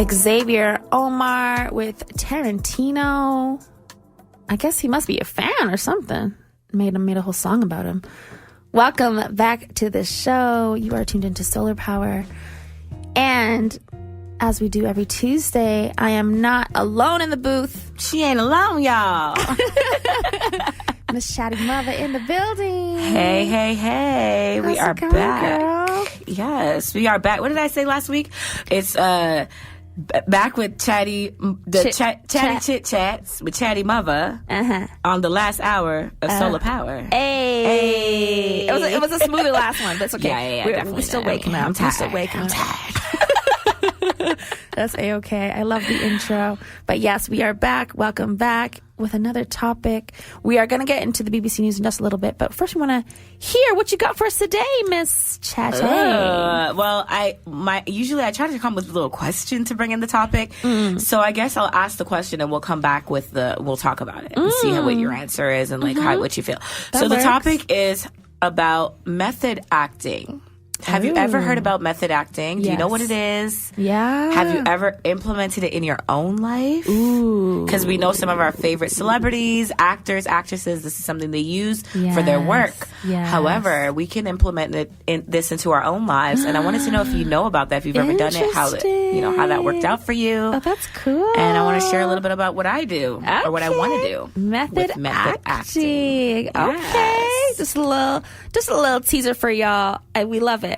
Xavier Omar with Tarantino. I guess he must be a fan or something. Made a whole song about him. Welcome back to the show. You are tuned into Solar Power. And as we do every Tuesday, I am not alone in the booth. She ain't alone, y'all. Miss Chatty Mother in the building. Hey. How's we are going, back. Girl? Yes, we are back. What did I say last week? It's back with Chatty Chit Chats with Chatty Mother on the last hour of Solar Power. Hey. It was a smoother last one, but it's okay. Yeah, We're still waking up. I'm tired. I'm tired. That's A-okay. I love the intro. But yes, we are back. Welcome back with another topic. We are going to get into the BBC News in just a little bit, but first we want to hear what you got for us today, Miss Chatty. Well, usually I try to come with a little question to bring in the topic. So I guess I'll ask the question and we'll come back with we'll talk about it and see what your answer is and what you feel. That the works. topic is about method acting. Have you ever heard about method acting? Do you know what it is? Yeah. Have you ever implemented it in your own life? Ooh. Because we know some of our favorite celebrities, actors, actresses, this is something they use for their work. Yes. However, we can implement this into our own lives. And I wanted to know if you know about that, if you've ever done it, how that worked out for you. Oh, that's cool. And I want to share a little bit about what I do or what I want to do. Method acting. Yes. Okay. Just a little teaser for y'all. We love it.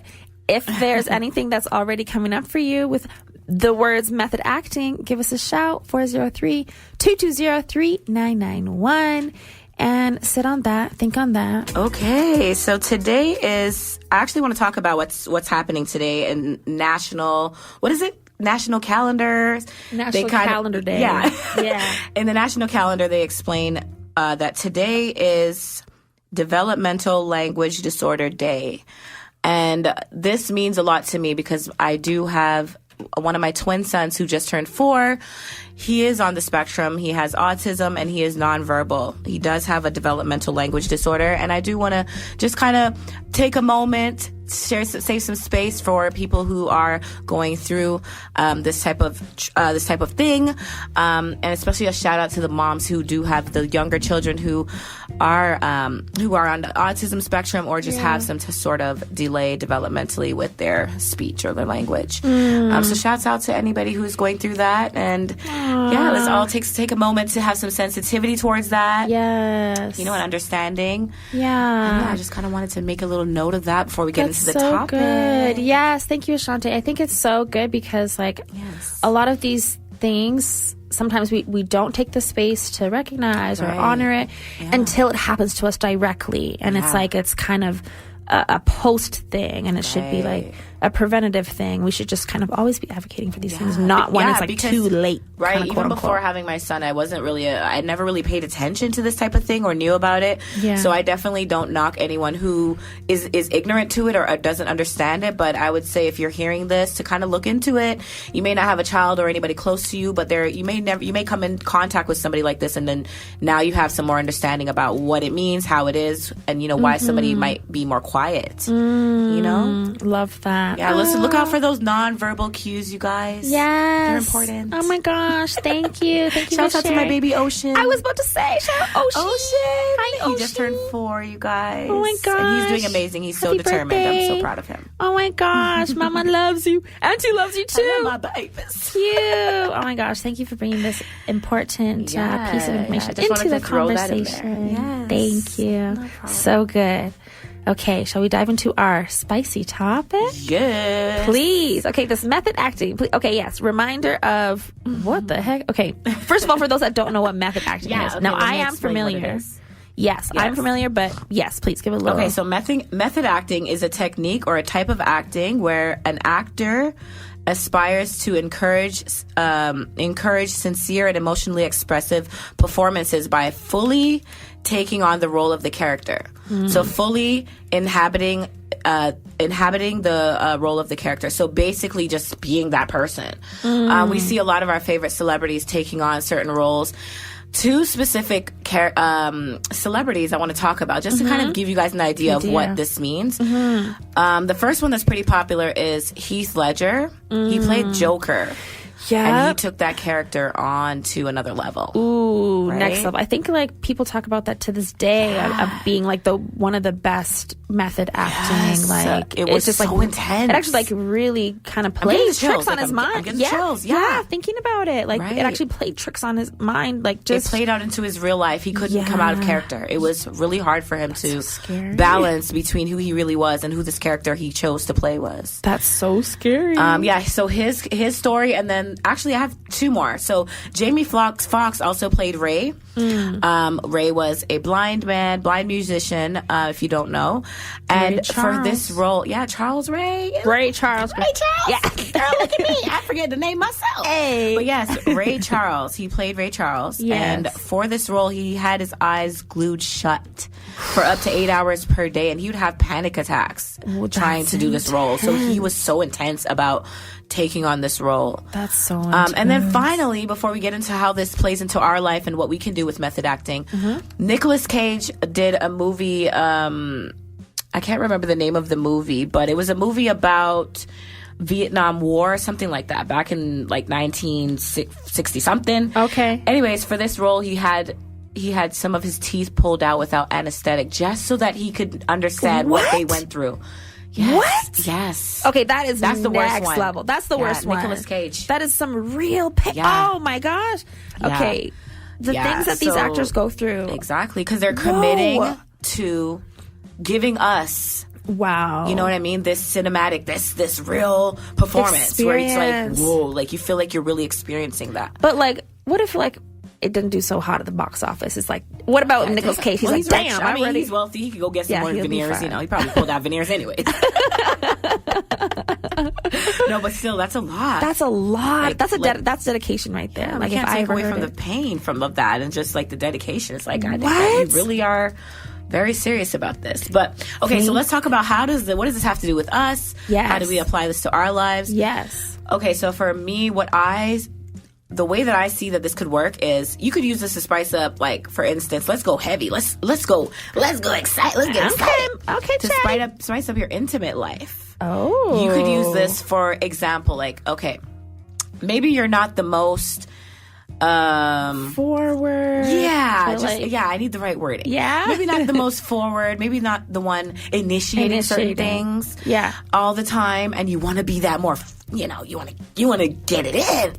If there's anything that's already coming up for you with the words method acting, give us a shout, 403-220-3991, and sit on that, think on that. Okay, so today I actually want to talk about what's happening today in national calendars. Calendar Day. Yeah. Yeah. In the national calendar, they explain that today is Developmental Language Disorder Day. And this means a lot to me because I do have one of my twin sons who just turned 4. He is on the spectrum. He has autism and he is nonverbal. He does have a developmental language disorder. And I do want to just kind of take a moment, save some space for people who are going through this type of thing, and especially a shout out to the moms who do have the younger children who are on the autism spectrum or just have some sort of delay developmentally with their speech or their language. So shouts out to anybody who is going through that, and let's all take a moment to have some sensitivity towards that. Yes, and understanding. Yeah, I just kind of wanted to make a little note of that before we get into the topic. Good. Yes, thank you, Ashante. I think it's so good because a lot of these things, sometimes we don't take the space to recognize or honor it until it happens to us directly. And it's kind of a post thing, and it should be like a preventative thing. We should just kind of always be advocating for these things, not when it's too late. Right. Kind of, even before having my son, I never really paid attention to this type of thing or knew about it. Yeah. So I definitely don't knock anyone who is ignorant to it or doesn't understand it. But I would say if you're hearing this, to kind of look into it. You may not have a child or anybody close to you, but you may come in contact with somebody like this, and then now you have some more understanding about what it means, how it is, and why somebody might be more quiet. Love that. Yeah, listen, look out for those nonverbal cues, you guys. Yes. They're important. Oh my gosh, thank you. Thank you. Shout out to my baby Ocean. I was about to say, shout out Ocean. Hi, Ocean. He just turned 4, you guys. Oh my gosh. And he's doing amazing. He's so determined. Birthday. I'm so proud of him. Oh my gosh, Mama loves you. Auntie loves you too. I love my babies. Cute. Oh my gosh, thank you for bringing this important piece of information into the conversation. Yes. Thank you. No problem. So good. Okay, shall we dive into our spicy topic? Yes. Please. Okay, this method acting. Okay, yes. Reminder of what the heck? Okay, first of all, for those that don't know what method acting is. Okay, now, I am familiar. Yes, I'm familiar, but yes, please give it a little. Okay, so method acting is a technique or a type of acting where an actor aspires to encourage sincere and emotionally expressive performances by fully taking on the role of the character. So fully inhabiting the role of the character. So basically just being that person. We see a lot of our favorite celebrities taking on certain roles. 2 specific celebrities I want to talk about, just to kind of give you guys an idea of what this means. The first one that's pretty popular is Heath Ledger. He played Joker. And he took that character on to another level. Ooh, next level. I think like people talk about that to this day of being like one of the best method acting. Like it was just so like intense. It actually like really kind of played tricks on his mind. I'm getting chills. Yeah, thinking about it. Like it actually played tricks on his mind. Like just it played out into his real life. He couldn't come out of character. It was really hard for him to balance between who he really was and who this character he chose to play was. That's so scary. So his story, and then actually I have two more. So Jamie Foxx also played Ray. Ray was a blind musician, if you don't know. And for this role, Charles Ray. Ray Charles. Yeah. Girl, look at me. I forget the name myself. Hey. But yes, Ray Charles. He played Ray Charles. Yes. And for this role, he had his eyes glued shut for up to 8 hours per day. And he would have panic attacks trying to do this role. So he was so intense about taking on this role. That's so intense. And then finally, before we get into how this plays into our life and what we can do with method acting, Nicolas Cage did a movie, I can't remember the name of the movie, but it was a movie about Vietnam War, something like that, back in like 1960 something. Okay. Anyways, for this role, he had some of his teeth pulled out without anesthetic, just so that he could understand what they went through. Yes. What? Yes. Okay, that's the worst next one. level. That's the worst one. Nicolas Cage. That is some real pain. Yeah. Oh my gosh. Yeah. Okay. The things that these actors go through. Exactly, because they're committing to giving us, wow, you know what I mean, this cinematic, this real performance where it's like, whoa, like you feel like you're really experiencing that. But like, what if like it didn't do so hot at the box office? It's like, what about Nicolas Cage? He's like, damn, I mean, he's wealthy. He could go get some more veneers. You know, he probably pulled out veneers anyways. No, but still, that's a lot. That's a lot. Like, that's dedication right there. Yeah, like, we can't if take I away from the pain of that, and just like the dedication. It's like, I think that you really are very serious about this. But okay, so let's talk about what does this have to do with us? Yes. How do we apply this to our lives? Yes. Okay, so for me, the way that I see that this could work is you could use this to spice up, like, for instance, let's go heavy. Let's go excited. Let's get excited. Okay, to spice up your intimate life. Oh. You could use this, for example, like, okay, maybe you're not the most forward. Yeah, I need the right wording. Yeah. Maybe not the most forward, maybe not the one initiating certain things all the time, and you want to be that more, you want to get it in.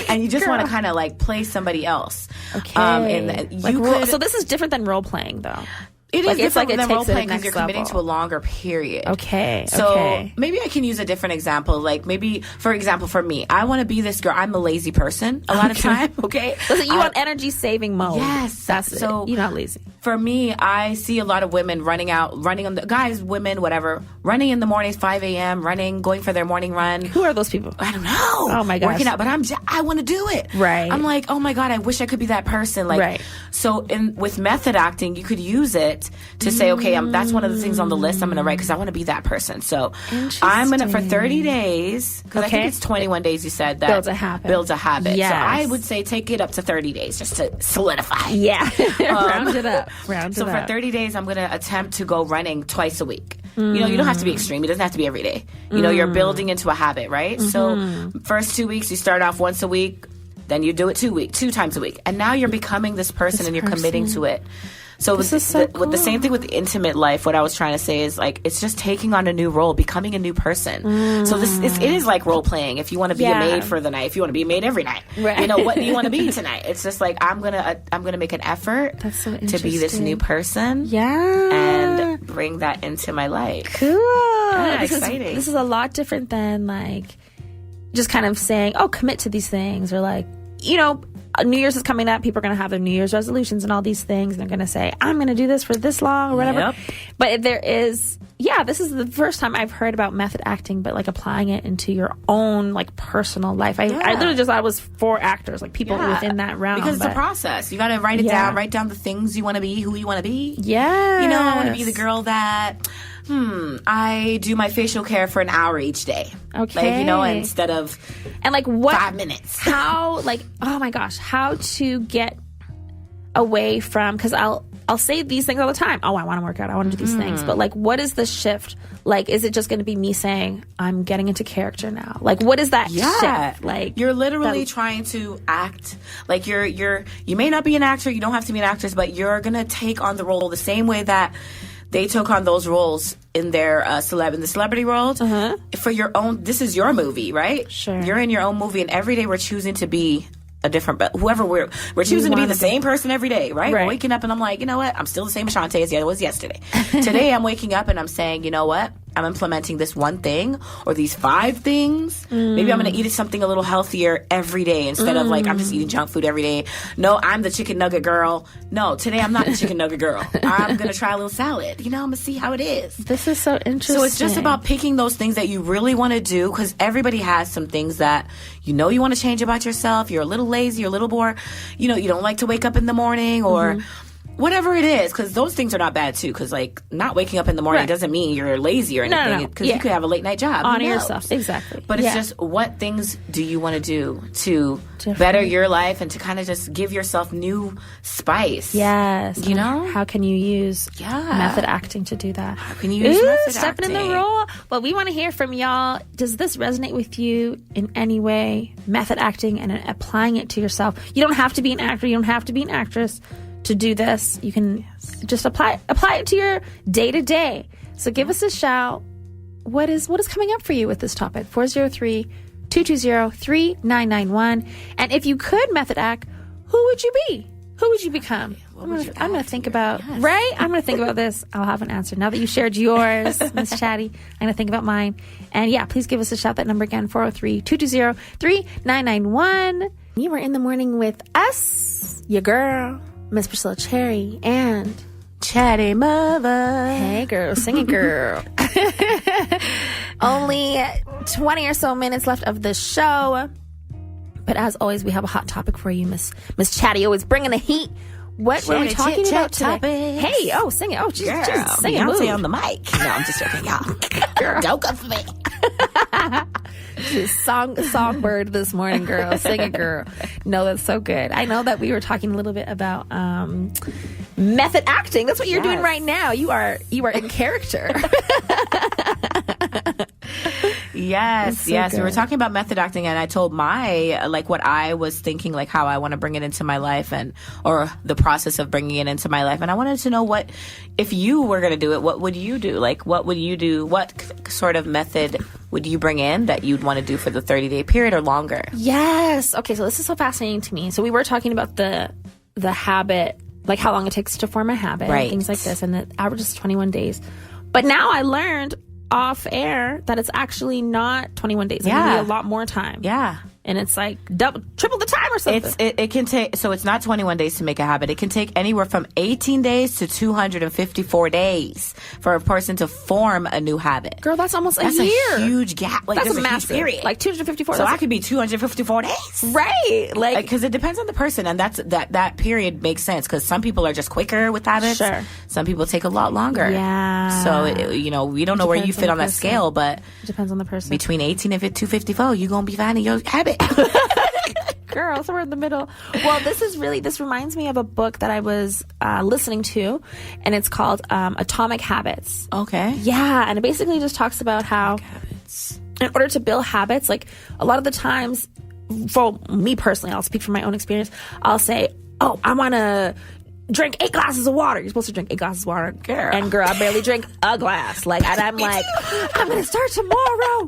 And you just want to kind of like play somebody else. Okay. So this is different than role playing, though. It is different than role playing because you're committing to a longer period. Okay. So maybe I can use a different example. Like maybe, for example, for me, I want to be this girl. I'm a lazy person a lot of time. Okay. Listen, you want energy saving mode. Yes. That's so it. You're not lazy. For me, I see a lot of women running on the guys, women, whatever, running in the mornings, 5 a.m., going for their morning run. Who are those people? I don't know. Oh my gosh. Working out, but I want to do it. Right. I'm like, oh my God, I wish I could be that person. Like, right. So with method acting, you could use it to say, okay, that's one of the things on the list I'm going to write because I want to be that person. So I'm going to, for 30 days, because I think it's 21 days you said that. Builds a habit. Yes. So I would say take it up to 30 days just to solidify. Yeah. Round it up. So for 30 days, I'm going to attempt to go running twice a week. You don't have to be extreme. It doesn't have to be every day. You're building into a habit, right? So first 2 weeks, you start off once a week. Then you do it 2 times a week. And now you're becoming this person and you're committing to it. So, with the same thing with the intimate life, what I was trying to say is like it's just taking on a new role, becoming a new person. So it is like role playing. If you want to be a maid for the night, if you want to be a maid every night, right. What do you want to be tonight? It's just like I'm gonna make an effort to be this new person, and bring that into my life. Cool. Exciting. This is a lot different than like just kind of saying, "Oh, commit to these things," or like New Year's is coming up. People are going to have their New Year's resolutions and all these things. And they're going to say, I'm going to do this for this long or whatever. Yep. But this is the first time I've heard about method acting, but like applying it into your own like personal life. I literally just thought it was for actors, like people within that realm. Because it's a process. You got to write it down, write down the things you want to be, who you want to be. Yeah. I want to be the girl that... I do my facial care for an hour each day. Okay. Like, instead of 5 minutes. How, oh my gosh, how to get away from, because I'll say these things all the time. Oh, I want to work out. I want to do these things. But like, what is the shift? Like, is it just going to be me saying, I'm getting into character now? Like, what is that shift? Like, you're literally trying to act like you may not be an actor. You don't have to be an actress, but you're going to take on the role the same way that they took on those roles in their in the celebrity world for your own. This is your movie, right? Sure. You're in your own movie, and every day we're choosing to be a different, but whoever we're choosing to be the same person every day, right? We're waking up and I'm like, you know what? I'm still the same Ashante as I was yesterday. Today I'm waking up and I'm saying, you know what? I'm implementing this one thing or these 5 things. Maybe I'm going to eat something a little healthier every day instead of like I'm just eating junk food every day. No, I'm the chicken nugget girl. No, today I'm not the chicken nugget girl. I'm going to try a little salad. You know, I'm going to see how it is. This is so interesting. So it's just about picking those things that you really want to do, because everybody has some things that you know you want to change about yourself. You're a little lazy, you're a little more, you know, you don't like to wake up in the morning or whatever it is, because those things are not bad too, because like not waking up in the morning doesn't mean you're lazy or anything, because you could have a late night job. Honor yourself. Exactly. But it's just, what things do you want to do to better your life and to kind of just give yourself new spice? Yes. You know? How can you use method acting to do that? How can you use method stepping acting? in the role? Well, we want to hear from y'all. Does this resonate with you in any way? Method acting and applying it to yourself. You don't have to be an actor. You don't have to be an actress to do this. You can just apply it to your day to day. So give us a shout. What is coming up for you with this topic? 403-220-3991. And if you could method act, who would you be? Who would you become? I'm going to think about, right? I'm going to think about this. I'll have an answer. Now that you shared yours, Miss Chatty, I'm going to think about mine. And yeah, please give us a shout. That number again, 403-220-3991. You were in the morning with us, your girl, Miss Priscilla Cherry, and Chatty Mother. Hey girl, singing girl. Only 20 or so minutes left of the show. But as always, we have a hot topic for you, Miss Chatty, always bringing the heat. What were we talking about today? Topics. Hey, sing it. Oh, she's singing. Beyonce on the mic. No, I'm just joking, y'all. Girl. Don't come for me. She's songbird this morning, girl. Sing it, girl. No, that's so good. I know that we were talking a little bit about method acting. That's what you're doing right now. You are in character. Yes. Good. We were talking about method acting, and I told what I was thinking, like how I want to bring it into my life, or the process of bringing it into my life. And I wanted to know, what if you were going to do it, what would you do? Like, what would you do? What sort of method would you bring in that you'd want to do for the 30-day period or longer? Yes. Okay, so this is so fascinating to me. So we were talking about the habit, like how long it takes to form a habit, and things like this, and the average is 21 days. But now I learned off air that it's actually not 21 days. It's going to be a lot more time. Yeah. And it's like triple the time or something. It can take, so it's not 21 days to make a habit. It can take anywhere from 18 days to 254 days for a person to form a new habit. Girl, that's almost a year. That's a huge gap. Like, that's a massive huge period. Like 254. So I could be 254 days. Right. Like, because it depends on the person. And that period makes sense, because some people are just quicker with habits. Sure. Some people take a lot longer. Yeah. So, we don't know where you fit on that scale, but it depends on the person. Between 18 and 254, you're going to be finding your habit. Girl, somewhere in the middle. Well, this reminds me of a book that I was listening to, and it's called Atomic Habits. Okay. Yeah, and it basically just talks about how habits. In order to build habits, like a lot of the times, for me personally, I'll speak from my own experience, I'll say, oh, I want to drink 8 glasses of water. You're supposed to drink 8 glasses of water. Girl. And girl, I barely drink a glass. Like, and I'm like, I'm going to start tomorrow.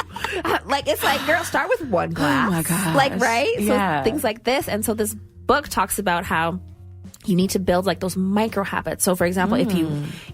It's like, girl, start with 1 glass. Oh my gosh. Like, right? Yeah. So things like this. And so this book talks about how you need to build like those micro habits. So for example,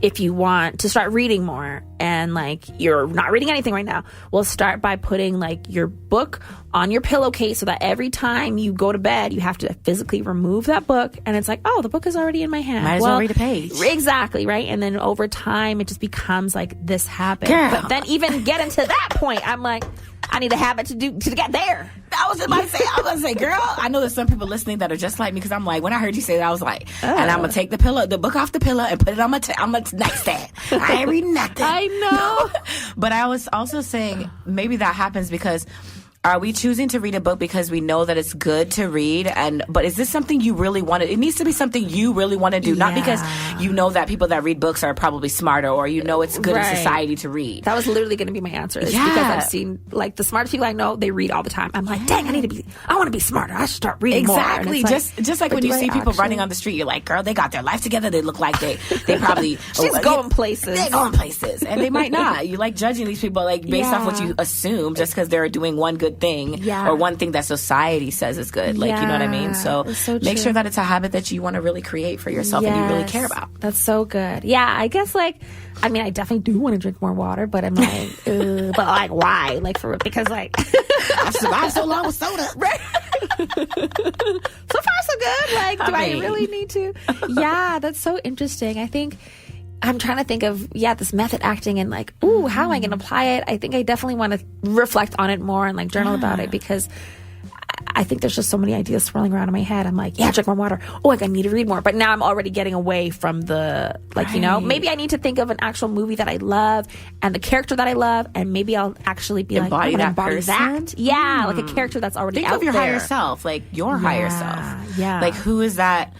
if you want to start reading more and like you're not reading anything right now, well, start by putting like your book on your pillowcase so that every time you go to bed, you have to physically remove that book. And it's like, oh, the book is already in my hand. Might as well read a page. Exactly, right? And then over time, it just becomes like this habit. Girl. But then even getting to that point, I'm like, I need a habit to get there. I was about to say, girl, I know there's some people listening that are just like me, because I'm like, when I heard you say that, I was like, and I'm going to take the book off the pillow and put it on my nightstand. I ain't reading nothing. I know. But I was also saying maybe that happens because are we choosing to read a book because we know that it's good to read? But is this something you really want to? It needs to be something you really want to do, not because you know that people that read books are probably smarter, or you know it's good in society to read. That was literally going to be my answer. Is because I've seen like the smartest people I know, they read all the time. I'm like, dang, I want to be smarter. I should start reading more. Exactly. Just like when you see people running on the street, you're like, girl, they got their life together. They look like they probably she's going places. They're going places, and they might not. You like judging these people like based off what you assume, just because they're doing one good thing or one thing that society says is good. Like, you know what I mean? So make sure that it's a habit that you want to really create for yourself and you really care about. That's so good. Yeah, I guess I definitely do want to drink more water, but I'm like, but like, why? Like, because like, I survived so long with soda. Right. So far, so good. Like, do I really need to? Yeah, that's so interesting. I think I'm trying to think of, this method acting and like, how am I going to apply it? I think I definitely want to reflect on it more and like journal about it, because I think there's just so many ideas swirling around in my head. I'm like, drink more water. Oh, I need to read more. But now I'm already getting away from the, like, maybe I need to think of an actual movie that I love and the character that I love, and maybe I'll actually be embody that. Yeah, like a character that's already think out of your there. Higher self, like your higher self. Yeah. Like, who is that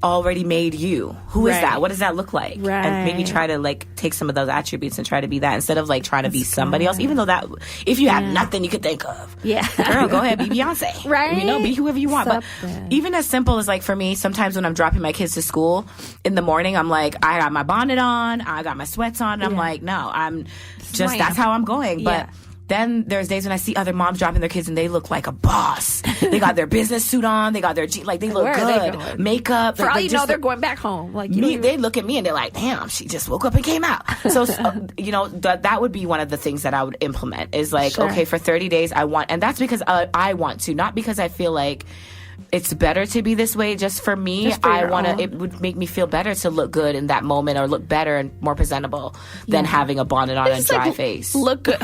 already made you? Who is that? What does that look like? Right. And maybe try to like take some of those attributes and try to be that, instead of like trying to be somebody else, even though that if you have nothing you could think of, girl, go ahead, be Beyonce, right? Be whoever you want. But even as simple as like, for me, sometimes when I'm dropping my kids to school in the morning, I'm like, I got my bonnet on, I got my sweats on, and I'm like, no, I'm just, that's how I'm going. But then there's days when I see other moms dropping their kids and they look like a boss. They got their business suit on. They got their like, they look good. Makeup. For all you know, they're going back home. Like, they look at me and they're like, damn, she just woke up and came out. So, that would be one of the things that I would implement is like, okay, for 30 days I want, and that's because I want to, not because I feel like it's better to be this way. Just for me, I want to. It would make me feel better to look good in that moment, or look better and more presentable than having a bonnet on and a dry face. Look good,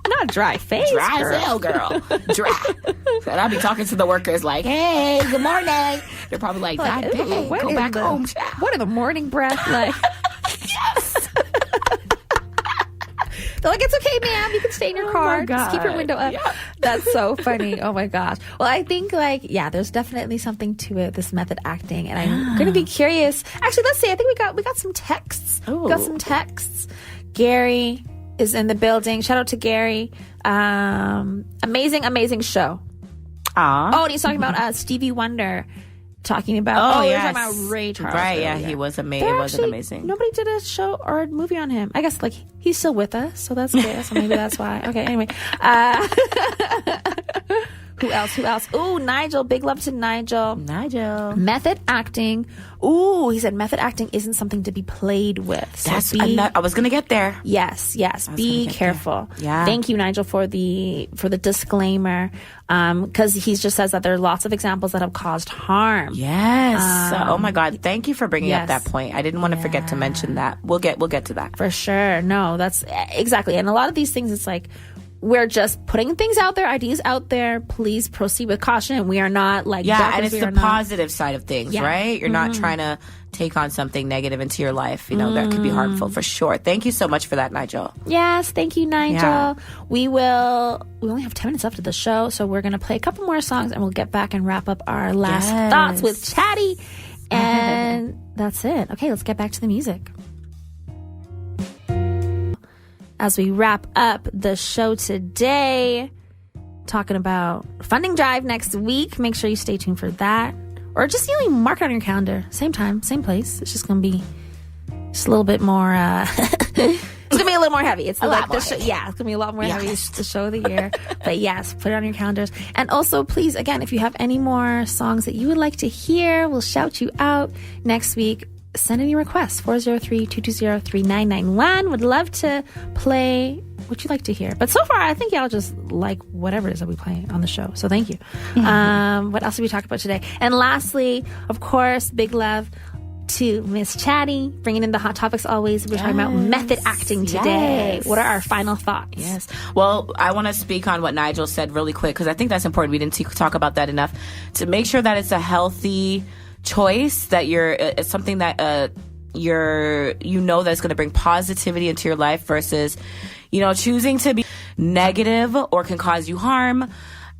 not dry face. Dry as hell, girl. Dry. And I'll be talking to the workers like, "Hey, good morning." They're probably like, "God dang, go back home." What are the morning breath like? Yes. They're like, it's okay, ma'am. You can stay in your car. Just keep your window up. Yeah. That's so funny. Oh my gosh. Well, I think there's definitely something to it, this method acting, and I'm going to be curious. Actually, let's see. I think we got some texts. Ooh. We got some texts. Gary is in the building. Shout out to Gary. Amazing show. Aww. Oh, and he's talking about Stevie Wonder. Talking about yes. You're talking about Ray Charles. Right, yeah, he was amazing. It wasn't amazing. Nobody did a show or a movie on him. I guess like he's still with us, so that's good. So maybe that's why. Okay, anyway. Who else? Ooh, Nigel. Big love to Nigel. Method acting. Ooh, he said method acting isn't something to be played with. So I was gonna get there. Yes. Be careful. Yeah. Thank you, Nigel, for the disclaimer. Because he just says that there are lots of examples that have caused harm. Yes. Oh my God. Thank you for bringing up that point. I didn't want to forget to mention that. We'll get to that for sure. No, that's exactly. And a lot of these things, it's like, we're just putting things out there, ideas out there. Please proceed with caution. We are not like and it's the positive side of things, right? You're not trying to take on something negative into your life. That could be harmful for sure. Thank you so much for that, Nigel. Yes, thank you, Nigel. Yeah. We only have 10 minutes left of the show, so we're gonna play a couple more songs and we'll get back and wrap up our last thoughts with Chatty. And that's it. Okay, let's get back to the music. As we wrap up the show today, talking about funding drive next week. Make sure you stay tuned for that. Or just mark it on your calendar. Same time, same place. It's just going to be just a little bit more, it's going to be a little more heavy. It's like the show. Yeah, it's going to be a lot more heavy. It's the show of the year. But yes, put it on your calendars. And also, please, again, if you have any more songs that you would like to hear, we'll shout you out next week. Send any requests, 403-220-3991. Would love to play what you'd like to hear. But so far, I think y'all just like whatever it is that we play on the show. So thank you. What else did we talk about today? And lastly, of course, big love to Miss Chatty, bringing in the hot topics always. We're talking about method acting today. What are our final thoughts? Yes. Well, I want to speak on what Nigel said really quick, because I think that's important. We didn't talk about that enough. To make sure that it's a healthy choice, that it's something that that it's going to bring positivity into your life, versus choosing to be negative or can cause you harm.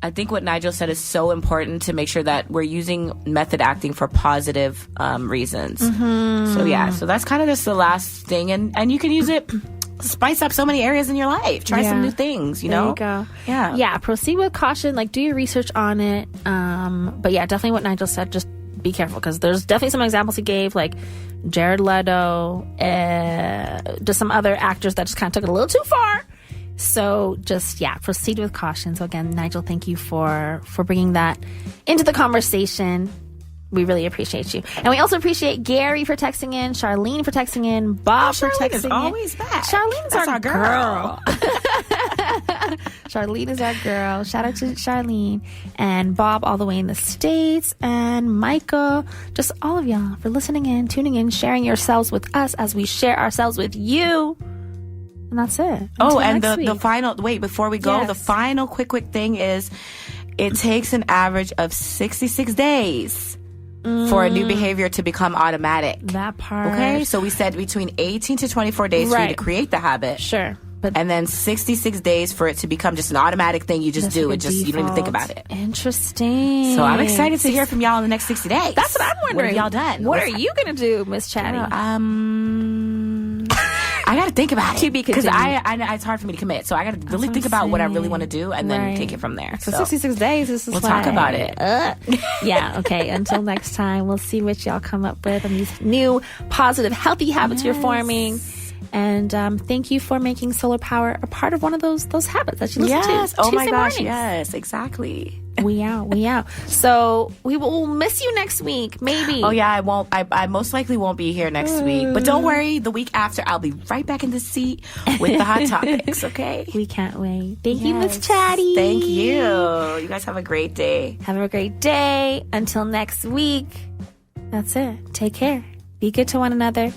I think what Nigel said is so important to make sure that we're using method acting for positive reasons. So that's kind of just the last thing. And you can use it to spice up so many areas in your life. Try some new things, There you go. Yeah, proceed with caution. Like, do your research on it. But yeah, definitely what Nigel said, just be careful, because there's definitely some examples he gave, like Jared Leto, just some other actors that just kind of took it a little too far. So just, proceed with caution. So again, Nigel, thank you for bringing that into the conversation. We really appreciate you. And we also appreciate Gary for texting in, Charlene for texting in, Bob for texting in. Charlene is always back. Charlene's our girl. Charlene is our girl. Shout out to Charlene. And Bob all the way in the States. And Michael. Just all of y'all for listening in, tuning in, sharing yourselves with us as we share ourselves with you. And that's it. And the final, before we go, the final quick thing is it takes an average of 66 days for a new behavior to become automatic. That part. Okay? So we said between 18 to 24 days for you to create the habit. Sure. And then 66 days for it to become just an automatic thing. You just do it. You don't even think about it. Interesting. So I'm excited to hear from y'all in the next 60 days. That's what I'm wondering. What have y'all done? What are you going to do, Miss Chatty? I got to think about it. To be continued. Because it's hard for me to commit. So I got to really think about what I really want to do and then take it from there. So 66 days. We'll talk about it. Okay. Until next time, we'll see what y'all come up with and these new positive, healthy habits you're forming. And thank you for making solar power a part of one of those habits that you listen to. Yes. Oh my gosh. Mornings. Yes, exactly. We out. So we'll miss you next week, maybe. Oh yeah, I won't. I most likely won't be here next week. But don't worry, the week after I'll be right back in the seat with the hot topics. Okay. We can't wait. Thank you, Miss Chatty. Thank you. You guys have a great day. Have a great day. Until next week. That's it. Take care. Be good to one another.